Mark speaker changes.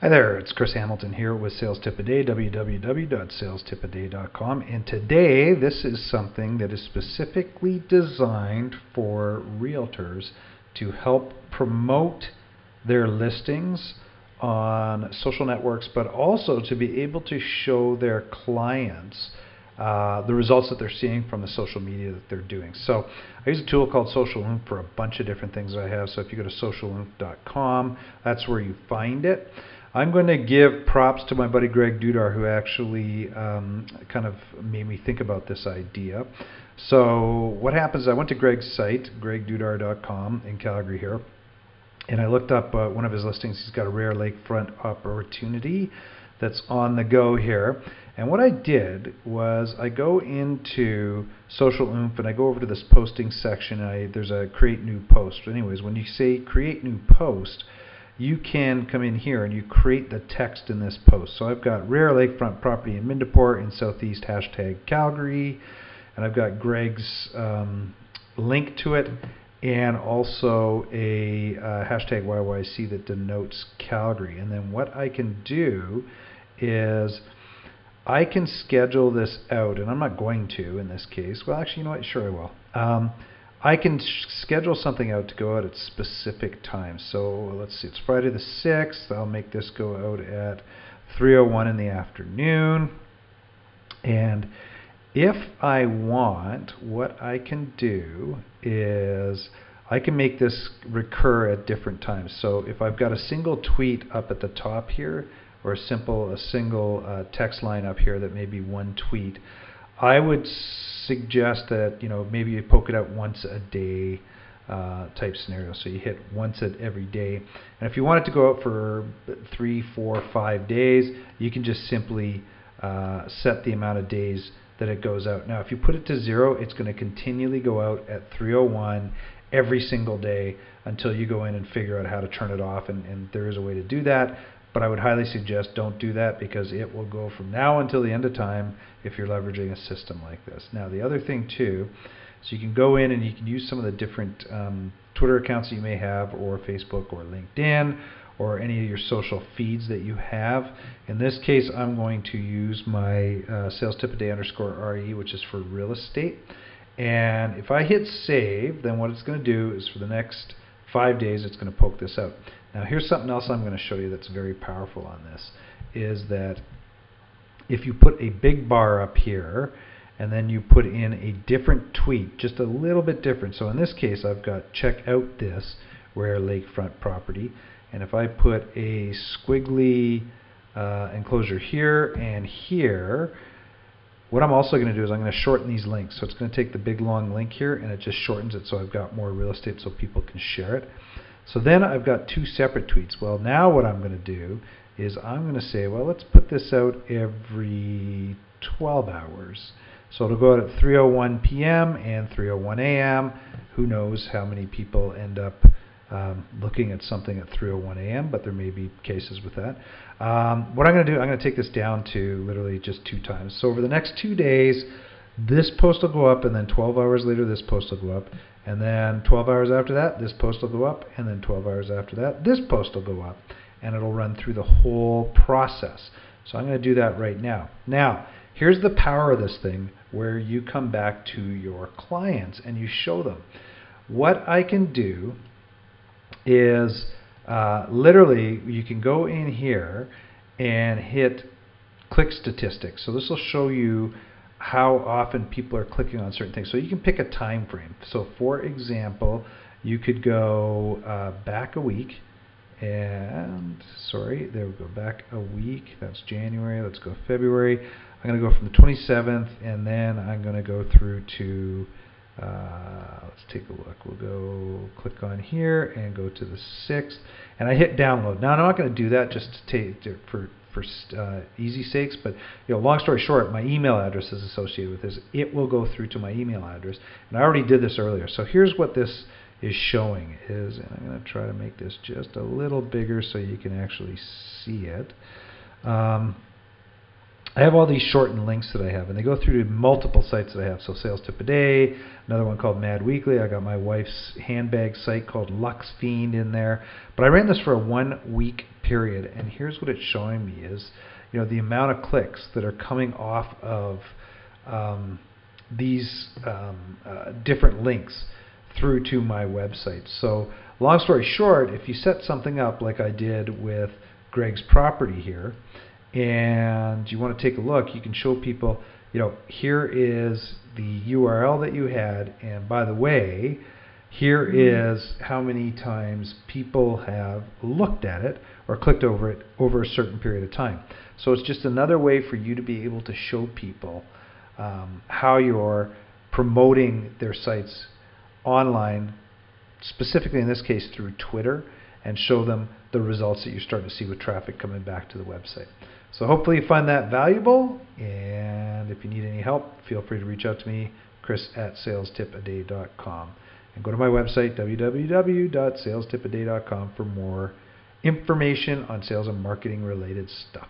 Speaker 1: Hi there, it's Chris Hamilton here with Sales Tip a Day, www.salestipaday.com, and today this is something that is specifically designed for realtors to help promote their listings on social networks, but also to be able to show their clients the results that they're seeing from the social media that they're doing. So I use a tool called Social Oomph for a bunch of different things that I have. So if you go to socialoomph.com, that's where you find it. I'm going to give props to my buddy Greg Dudar, who actually kind of made me think about this idea. So what happens, I went to Greg's site, gregdudar.com in Calgary here, and I looked up one of his listings. He's got a rare lakefront opportunity that's on the go here. And what I did was I go into Social Oomph and I go over to this posting section. There's a create new post. Anyways, when you say create new post, you can come in here and you create the text in this post. So I've got rare lakefront property in Mindapore in Southeast, hashtag Calgary, and I've got Greg's link to it, and also a hashtag YYC that denotes Calgary. And then what I can do is I can schedule this out, and I'm not going to in this case. Well, actually, you know what? Sure I will. I can schedule something out to go out at specific times. So let's see, it's Friday the 6th. I'll make this go out at 3:01 in the afternoon. And if I want, what I can do is I can make this recur at different times. So if I've got a single tweet up at the top here, or a single text line up here that may be one tweet, I would suggest that maybe you poke it out once a day type scenario. So you hit once at every day, and if you want it to go out for 3, 4, 5 days, you can just simply set the amount of days that it goes out. Now if you put it to 0, it's going to continually go out at 3:01 every single day until you go in and figure out how to turn it off, and there is a way to do that. But I would highly suggest don't do that, because it will go from now until the end of time if you're leveraging a system like this. Now the other thing too, so you can go in and you can use some of the different Twitter accounts that you may have, or Facebook, or LinkedIn, or any of your social feeds that you have. In this case, I'm going to use my Sales Tip a Day _RE, which is for real estate. And if I hit save, then what it's going to do is for the next 5 days, it's going to poke this out. Now here's something else I'm going to show you that's very powerful on this, is that if you put a big bar up here and then you put in a different tweet, just a little bit different. So in this case, I've got check out this rare lakefront property, and if I put a squiggly enclosure here and here, what I'm also going to do is I'm going to shorten these links. So it's going to take the big long link here and it just shortens it so I've got more real estate so people can share it. So then I've got 2 separate tweets. Well, now what I'm going to do is I'm going to say, well, let's put this out every 12 hours. So it'll go out at 3:01 p.m. and 3:01 a.m. Who knows how many people end up looking at something at 3:01 a.m., but there may be cases with that. What I'm going to do, I'm going to take this down to literally just 2 times. So over the next 2 days, this post will go up, and then 12 hours later, this post will go up. And then 12 hours after that, this post will go up. And then 12 hours after that, this post will go up. And it'll run through the whole process. So I'm going to do that right now. Now, here's the power of this thing, where you come back to your clients and you show them. What I can do is literally you can go in here and hit click statistics. So this will show you how often people are clicking on certain things. So you can pick a time frame. So for example, you could go back a week, and sorry, there we go, back a week. That's January. Let's go February. I'm going to go from the 27th, and then I'm going to go through to let's take a look. We'll go click on here and go to the 6th, and I hit download. Now I'm not going to do that just to for easy sakes, but long story short, my email address is associated with this. It will go through to my email address, and I already did this earlier. So here's what this is showing is, and I'm going to try to make this just a little bigger so you can actually see it. I have all these shortened links that I have, and they go through to multiple sites that I have. So Sales Tip a Day, another one called Mad Weekly. I got my wife's handbag site called Lux Fiend in there. But I ran this for a 1 week period, and here's what it's showing me is, the amount of clicks that are coming off of these different links through to my website. So long story short, if you set something up like I did with Greg's property here, and you want to take a look, you can show people, here is the URL that you had, and by the way, here is how many times people have looked at it or clicked over it over a certain period of time. So it's just another way for you to be able to show people how you're promoting their sites online, specifically in this case through Twitter, and show them the results that you're starting to see with traffic coming back to the website. So hopefully you find that valuable, and if you need any help, feel free to reach out to me, chris@salestipaday.com. And go to my website, www.salestipaday.com, for more information on sales and marketing related stuff.